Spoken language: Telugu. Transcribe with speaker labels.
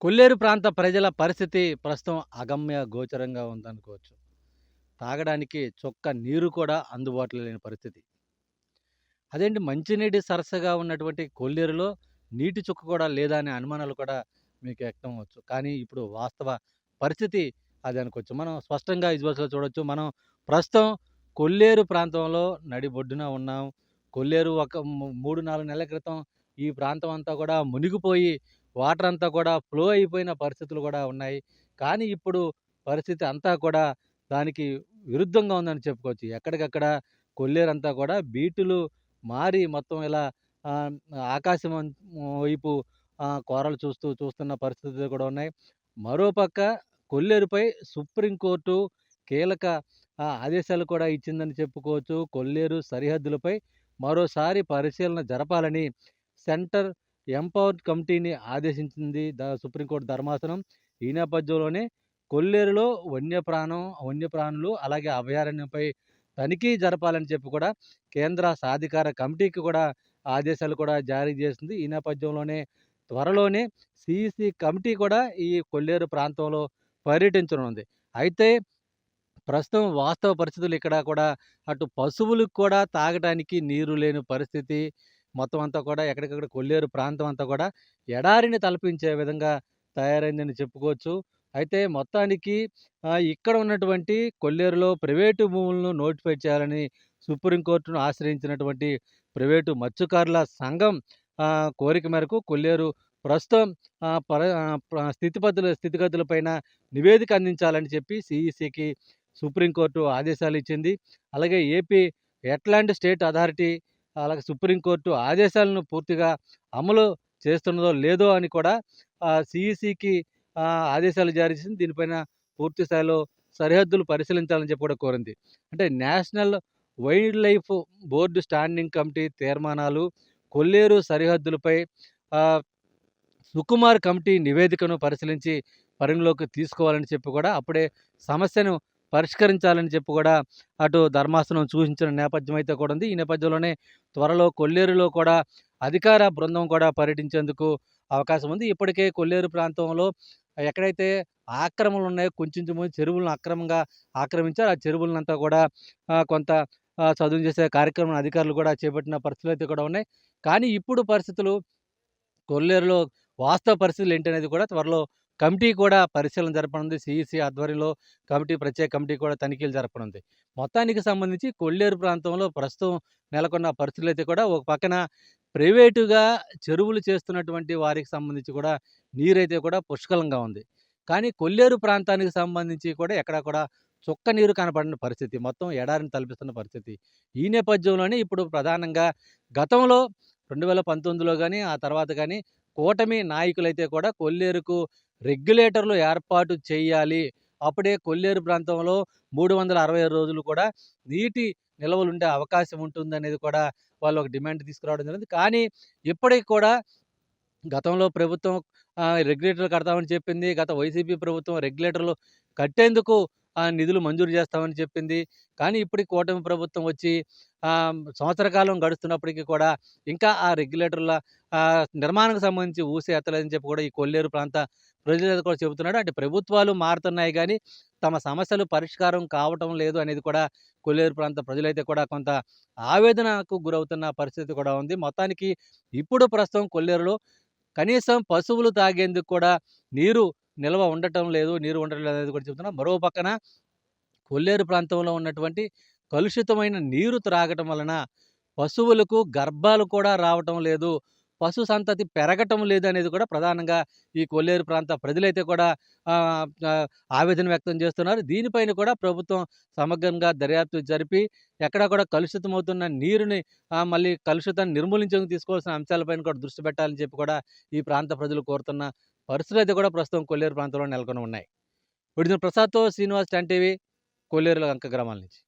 Speaker 1: కొల్లేరు ప్రాంత ప్రజల పరిస్థితి ప్రస్తుతం అగమ్య గోచరంగా ఉందనుకోవచ్చు. తాగడానికి చుక్క నీరు కూడా అందుబాటులో లేని పరిస్థితి. అదేంటి మంచినీటి సరస్సుగా ఉన్నటువంటి కొల్లేరులో నీటి చుక్క కూడా లేదా అనే అనుమానాలు కూడా మీకు వ్యక్తం అవ్వచ్చు. కానీ ఇప్పుడు వాస్తవ పరిస్థితి అది అనుకోవచ్చు. మనం స్పష్టంగా విజువల్స్‌లో చూడొచ్చు. మనం ప్రస్తుతం కొల్లేరు ప్రాంతంలో నడిబొడ్డున ఉన్నాం. కొల్లేరు ఒక 3, 4 నెలల క్రితం ఈ ప్రాంతం అంతా కూడా మునిగిపోయి వాటర్ అంతా కూడా ఫ్లో అయిపోయిన పరిస్థితులు కూడా ఉన్నాయి. కానీ ఇప్పుడు పరిస్థితి అంతా కూడా దానికి విరుద్ధంగా ఉందని చెప్పుకోవచ్చు. ఎక్కడికక్కడ కొల్లేరంతా కూడా బీటులు మారి మొత్తం ఇలా ఆహ్, ఆకాశం వైపు కోరలు చూస్తున్న పరిస్థితులు కూడా ఉన్నాయి. మరోపక్క కొల్లేరుపై సుప్రీంకోర్టు కీలక ఆదేశాలు కూడా ఇచ్చిందని చెప్పుకోవచ్చు. కొల్లేరు సరిహద్దులపై మరోసారి పరిశీలన జరపాలని సెంటర్ ఎంపవర్డ్ కమిటీని ఆదేశించింది సుప్రీంకోర్టు ధర్మాసనం. ఈ నేపథ్యంలోనే కొల్లేరులో వన్యప్రాణులు అలాగే అభయారణ్యంపై తనిఖీ జరపాలని చెప్పి కూడా కేంద్ర సాధికార కమిటీకి కూడా ఆదేశాలు కూడా జారీ చేసింది. ఈ నేపథ్యంలోనే త్వరలోనే సీఈసీ కమిటీ కూడా ఈ కొల్లేరు ప్రాంతంలో పర్యటించనుంది. అయితే ప్రస్తుతం వాస్తవ పరిస్థితులు ఇక్కడ కూడా అటు పశువులకు కూడా తాగటానికి నీరు లేని పరిస్థితి. మొత్తం అంతా కూడా ఎక్కడికక్కడ కొల్లేరు ప్రాంతం అంతా కూడా ఎడారిని తలపించే విధంగా తయారైందని చెప్పుకోవచ్చు. అయితే మొత్తానికి ఇక్కడ ఉన్నటువంటి కొల్లేరులో ప్రైవేటు భూములను నోటిఫై చేయాలని సుప్రీంకోర్టును ఆశ్రయించినటువంటి ప్రైవేటు మత్స్యకారుల సంఘం కోరిక మేరకు కొల్లేరు ప్రస్తుతం స్థితిగతులపైన నివేదిక అందించాలని చెప్పి సీఈసీకి సుప్రీంకోర్టు ఆదేశాలు ఇచ్చింది. అలాగే ఏపీ వెట్లాండ్ స్టేట్ అథారిటీ అలాగే సుప్రీంకోర్టు ఆదేశాలను పూర్తిగా అమలు చేస్తున్నదో లేదో అని కూడా సీఈసీకి ఆదేశాలు జారీ చేసింది. దీనిపైన పూర్తి స్థాయిలో సరిహద్దులు పరిశీలించాలని చెప్పి కూడా కోరింది. అంటే national wild life board standing committee తీర్మానాలు, కొల్లేరు సరిహద్దులపై ఆహ్, సుకుమార్ కమిటీ నివేదికను పరిశీలించి పరిగణలోకి తీసుకోవాలని చెప్పి కూడా అప్పుడే సమస్యను పరిష్కరించాలని చెప్పి కూడా అటు ధర్మాసనం సూచించిన నేపథ్యం అయితే కూడా ఉంది. ఈ నేపథ్యంలోనే త్వరలో కొల్లేరులో కూడా అధికార బృందం కూడా పర్యటించేందుకు అవకాశం ఉంది. ఇప్పటికే కొల్లేరు ప్రాంతంలో ఎక్కడైతే ఆక్రమణలు ఉన్నాయో కొంచెం చెరువులను అక్రమంగా ఆక్రమించారు. ఆ చెరువులనంతా కూడా కొంత చదును చేసే కార్యక్రమం అధికారులు కూడా చేపట్టిన పరిస్థితులు అయితే కూడా ఉన్నాయి. కానీ ఇప్పుడు పరిస్థితులు కొల్లేరులో వాస్తవ పరిస్థితులు ఏంటనేది కూడా త్వరలో కమిటీ కూడా పరిశీలన జరపనుంది. సీఈసీ ఆధ్వర్యంలో ప్రత్యేక కమిటీ కూడా తనిఖీలు జరపనుంది. మొత్తానికి సంబంధించి కొల్లేరు ప్రాంతంలో ప్రస్తుతం నెలకొన్న పరిస్థితులైతే కూడా ఒక పక్కన ప్రైవేటుగా చెరువులు చేస్తున్నటువంటి వారికి సంబంధించి కూడా నీరైతే కూడా పుష్కలంగా ఉంది. కానీ కొల్లేరు ప్రాంతానికి సంబంధించి కూడా ఎక్కడా కూడా చుక్క నీరు కనపడని పరిస్థితి. మొత్తం ఎడారిని తలపిస్తున్న పరిస్థితి. ఈ నేపథ్యంలోనే ఇప్పుడు ప్రధానంగా గతంలో 2019లో గానీ, ఆ తర్వాత గానీ కూటమి నాయకులైతే కూడా కొల్లేరుకు రెగ్యులేటర్లు ఏర్పాటు చేయాలి. అప్పుడే కొల్లేరు ప్రాంతంలో 365 రోజులు కూడా నీటి నిల్వలుండే అవకాశం ఉంటుందనేది కూడా వాళ్ళు ఒక డిమాండ్ తీసుకురావడం జరిగింది. కానీ ఇప్పటికి కూడా గతంలో ప్రభుత్వం రెగ్యులేటర్లు కడతామని చెప్పింది. గత వైసీపీ ప్రభుత్వం రెగ్యులేటర్లు కట్టేందుకు నిధులు మంజూరు చేస్తామని చెప్పింది. కానీ ఇప్పటికి కూటమి ప్రభుత్వం వచ్చి సంవత్సర కాలం గడుస్తున్నప్పటికీ కూడా ఇంకా ఆ రెగ్యులేటర్ల నిర్మాణానికి సంబంధించి ఊసే ఎత్తలేదని చెప్పి కూడా ఈ కొల్లేరు ప్రాంత ప్రజలు కూడా చెబుతున్నాడు. అంటే ప్రభుత్వాలు మారుతున్నాయి గానీ తమ సమస్యలు పరిష్కారం కావటం లేదు అనేది కూడా కొల్లేరు ప్రాంత ప్రజలైతే కూడా కొంత ఆవేదనకు గురవుతున్న పరిస్థితి కూడా ఉంది. మొత్తానికి ఇప్పుడు ప్రస్తుతం కొల్లేరులో కనీసం పశువులు తాగేందుకు కూడా నీరు నిల్వ ఉండటం లేదు. నీరు ఉండటం లేదనేది కూడా చెప్తున్నారు. మరో పక్కన కొల్లేరు ప్రాంతంలో ఉన్నటువంటి కలుషితమైన నీరు త్రాగటం వలన పశువులకు గర్భాలు కూడా రావటం లేదు. పశు సంతతి పెరగటం లేదనేది కూడా ప్రధానంగా ఈ కొల్లేరు ప్రాంత ప్రజలైతే కూడా ఆహ్, ఆహ్, ఆవేదన వ్యక్తం చేస్తున్నారు. దీనిపైన కూడా ప్రభుత్వం సమగ్రంగా దర్యాప్తు జరిపి ఎక్కడా కూడా కలుషితమవుతున్న నీరుని మళ్ళీ కలుషితాన్ని నిర్మూలించేందుకు తీసుకోవాల్సిన అంశాలపైన కూడా దృష్టి పెట్టాలని చెప్పి కూడా ఈ ప్రాంత ప్రజలు కోరుతున్న పరిస్థితులైతే కూడా ప్రస్తుతం కొల్లేరు ప్రాంతంలో నెలకొని ఉన్నాయి. విడుదల ప్రసాద్‌తో శ్రీనివాస్, టెన్ టీవీ, కొల్లేరు లంక గ్రామాల నుంచి.